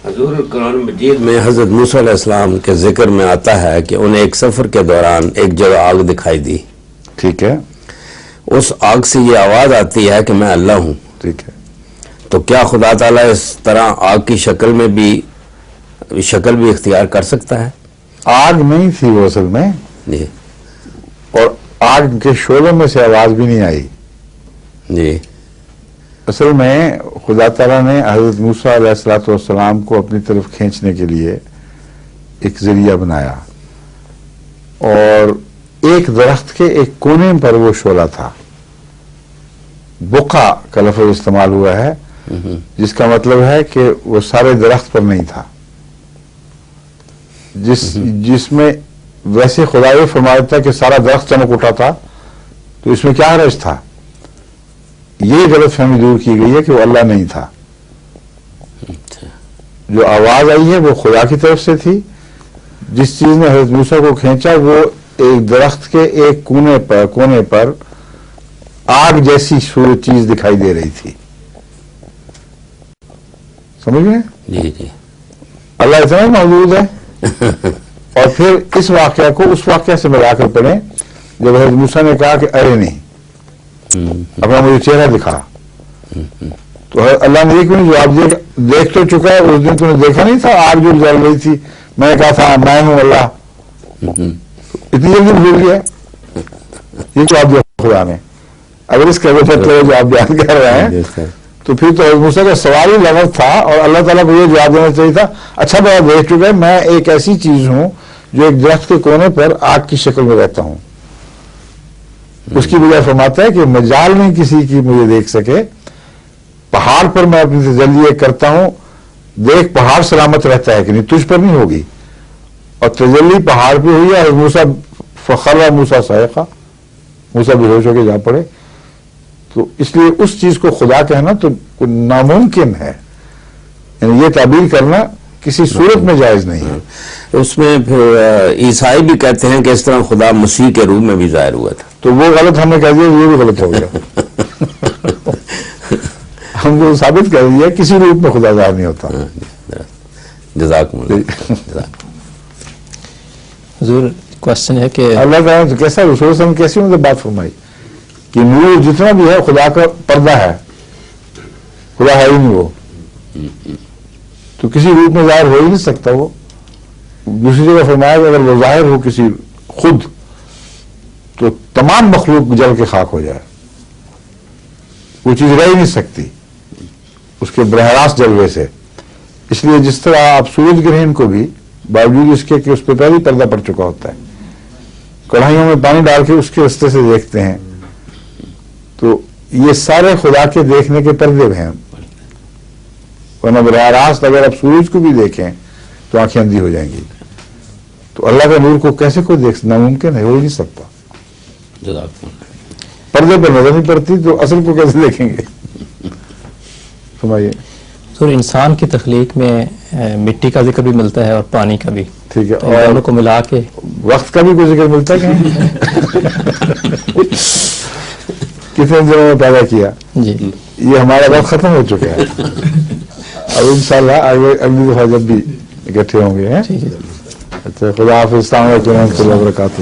حضور قرآن مجید میں حضرت موسیٰ علیہ السلام کے ذکر میں آتا ہے کہ انہیں ایک سفر کے دوران ایک جگہ آگ دکھائی دی. ٹھیک ہے. اس آگ سے یہ آواز آتی ہے کہ میں اللہ ہوں. ٹھیک ہے. تو کیا خدا تعالیٰ اس طرح آگ کی شکل بھی اختیار کر سکتا ہے؟ آگ نہیں تھی وہ اصل میں، جی. اور آگ کے شعلوں میں سے آواز بھی نہیں آئی. جی. اصل میں خدا تعالیٰ نے حضرت موسیٰ علیہ السلام کو اپنی طرف کھینچنے کے لیے ایک ذریعہ بنایا، اور ایک درخت کے ایک کونے پر وہ شعلہ تھا. بقع کا لفظ استعمال ہوا ہے، جس کا مطلب ہے کہ وہ سارے درخت پر نہیں تھا. جس میں ویسے خدا یہ فرمایا تھا کہ سارا درخت چمک اٹھا تھا، تو اس میں کیا حرج تھا؟ یہ غلط فہمی دور کی گئی ہے کہ وہ اللہ نہیں تھا. جو آواز آئی ہے وہ خدا کی طرف سے تھی. جس چیز نے حضرت موسیٰ کو کھینچا وہ ایک درخت کے ایک کونے پر آگ جیسی صورت چیز دکھائی دے رہی تھی. سمجھ گئے؟ جی جی. اللہ اتنا ہی موجود ہے. اور پھر اس واقعہ کو اس واقعہ سے ملا کر پڑھیں جب حضرت موسیٰ نے کہا کہ ارے نہیں، اپنا مجھے چہرہ دکھا. تو اللہ نے یہ کیوں جواب دیا؟ دیکھ تو چکا ہے، اس دن تو نے دیکھا نہیں تھا آگ جو جل رہی تھی، میں نے کہا تھا میں ہوں اللہ. اتنی جلدی بھول گیا. یہ جواب دیا خدا نے. اگر اس کا جواب بیان کر رہے ہیں تو پھر تو موسیٰ کا سوال ہی لفظ تھا، اور اللہ تعالیٰ کو یہ جواب دینا چاہیے تھا اچھا میں دیکھ چکا ہے، میں ایک ایسی چیز ہوں جو ایک درخت کے کونے پر آگ کی شکل میں رہتا ہوں. اس کی بجائے فرماتا ہے کہ مجال نہیں کسی کی مجھے دیکھ سکے. پہاڑ پر میں اپنی تجلی کرتا ہوں، دیکھ پہاڑ سلامت رہتا ہے کہ نہیں، تجھ پر نہیں ہوگی. اور تجلی پہاڑ پہ ہوئی ہے. موسیٰ فخر موسیٰ صاعقہ، موسیٰ بے ہوش ہو کے جا پڑے. تو اس لیے اس چیز کو خدا کہنا تو ناممکن ہے. یعنی یہ تعبیر کرنا کسی صورت میں جائز نہیں ہے. اس میں پھر عیسائی بھی کہتے ہیں کہ اس طرح خدا مسیح کے روح میں بھی ظاہر ہوا تھا. تو وہ غلط ہم نے کہہ دیا، یہ بھی غلط ہو گیا. ہم کو ثابت کر دیا کسی روپ میں خدا ظاہر نہیں ہوتا. جزاکم اللہ. حضور کوشچن ہے کہ اللہ تعالیٰ نے کیسا رسول صلی اللہ علیہ وسلم کیسی مطلب بات فرمائی کہ نور جتنا بھی ہے خدا کا پردہ ہے، خدا ہے ہی نہیں وہ، تو کسی روپ میں ظاہر ہو ہی نہیں سکتا. وہ دوسری جگہ فرمایا کہ اگر وہ ظاہر ہو کسی خود تو تمام مخلوق جل کے خاک ہو جائے. وہ چیز رہ ہی نہیں سکتی اس کے براہ راست جلوے سے. اس لیے جس طرح آپ سورج گرہن کو بھی باوجود اس کے کہ اس پہ پہلے پردہ پڑ چکا ہوتا ہے، کڑھائیوں میں پانی ڈال کے اس کے رستے سے دیکھتے ہیں، تو یہ سارے خدا کے دیکھنے کے پردے ہیں. ورنہ براہ راست اگر آپ سورج کو بھی دیکھیں تو آنکھیں اندھی ہو جائیں گی. تو اللہ کے نور کو کیسے کوئی دیکھ، ناممکن ہے، ہو ہی نہیں سکتا. پردے پر نظر نہیں پڑتی تو اصل کو کیسے دیکھیں گے؟ فرمائیے. سر انسان کی تخلیق میں مٹی کا ذکر بھی ملتا ہے اور پانی کا بھی. ٹھیک ہے. اور دونوں کو ملا کے وقت کا بھی کوئی ذکر ملتا ہے کہ کتنے دنوں میں پیدا کیا؟ جی یہ ہمارا وقت ختم ہو چکا ہے. اب انشاءاللہ اگلی دفعہ جب بھی اکٹھے ہوں گے. اچھا، خدا حافظ. السلام علیکم و رحمۃ اللہ وبرکاتہ.